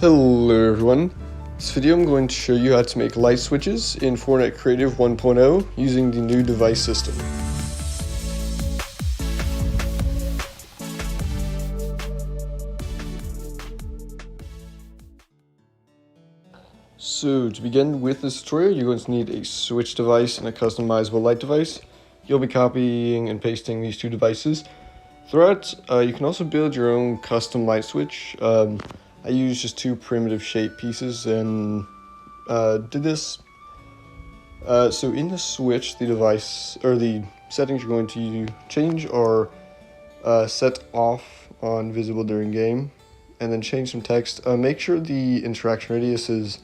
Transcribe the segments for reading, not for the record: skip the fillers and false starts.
Hello everyone. This video I'm going to show you how to make light switches in Fortnite Creative 1.0 using the new device system. So to begin with this tutorial, you're going to need a switch device and a customizable light device. You'll be copying and pasting these two devices. Throughout, you can also build your own custom light switch. I used just two primitive shape pieces and did this. So in the switch, the device or the settings you're going to change are set off on visible during game, and then change some text. Make sure the interaction radius is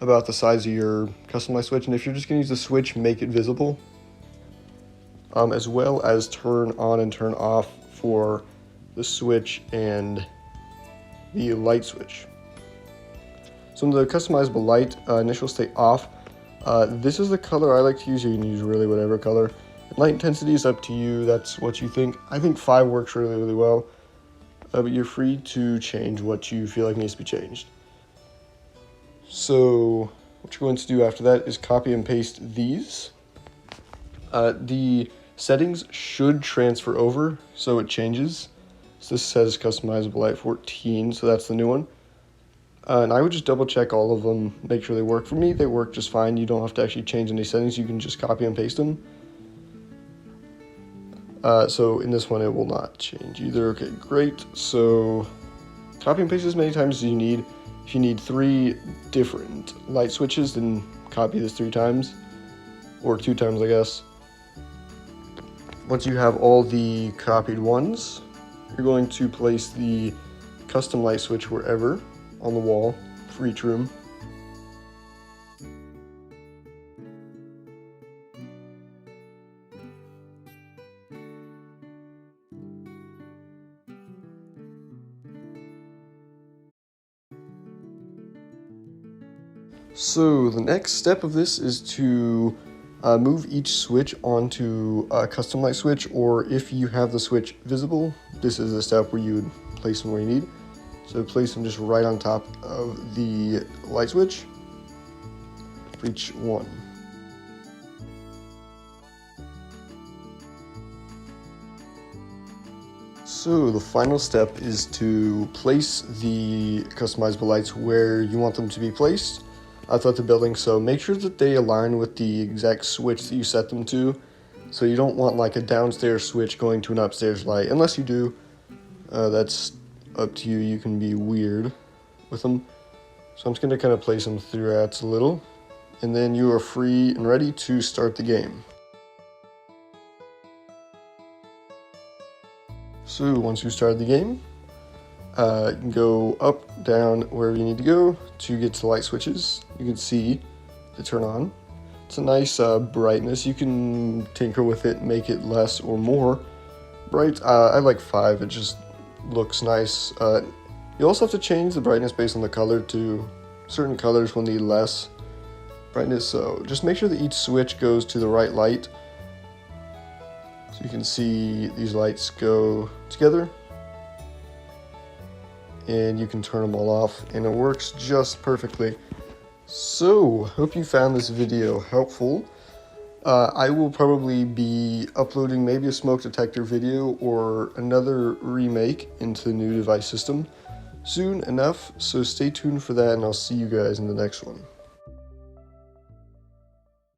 about the size of your custom light switch, and if you're just going to use the switch, make it visible. As well as turn on and turn off for the switch and the light switch. So in the customizable light, initial state off. This is the color I like to use. You can use really whatever color. Light intensity is up to you. That's what you think. I think 5 works really well, but you're free to change what you feel like needs to be changed. So what you're going to do after that is copy and paste these. The settings should transfer over, so it changes. So this says customizable light 14, so that's the new one. And I would just double check all of them, make sure they work. For me, they work just fine. You don't have to actually change any settings. You can just copy and paste them. So in this one, it will not change either. Okay, great. So copy and paste as many times as you need. If you need 3 different light switches, then copy this 3 times, or 2 times, I guess. Once you have all the copied ones, you're going to place the custom light switch wherever on the wall for each room. So the next step of this is to move each switch onto a custom light switch, or if you have the switch visible, this is the step where you would place them where you need. So place them just right on top of the light switch for each one. So the final step is to place the customizable lights where you want them to be placed throughout the building. So make sure that they align with the exact switch that you set them to. So you don't want like a downstairs switch going to an upstairs light, unless you do. That's up to you. You can be weird with them. So I'm just going to kind of place them throughout a little, and then you are free and ready to start the game. So once you start the game, you can go up, down, wherever you need to go to get to the light switches. You can see to turn on. It's a nice brightness. You can tinker with it, make it less or more bright. I like 5. It just looks nice. You also have to change the brightness based on the color too. Certain colors will need less brightness, so just make sure that each switch goes to the right light. So you can see these lights go together, and you can turn them all off, and it works just perfectly. So, hope you found this video helpful. I will probably be uploading maybe a smoke detector video or another remake into the new device system soon enough, so stay tuned for that, and I'll see you guys in the next one.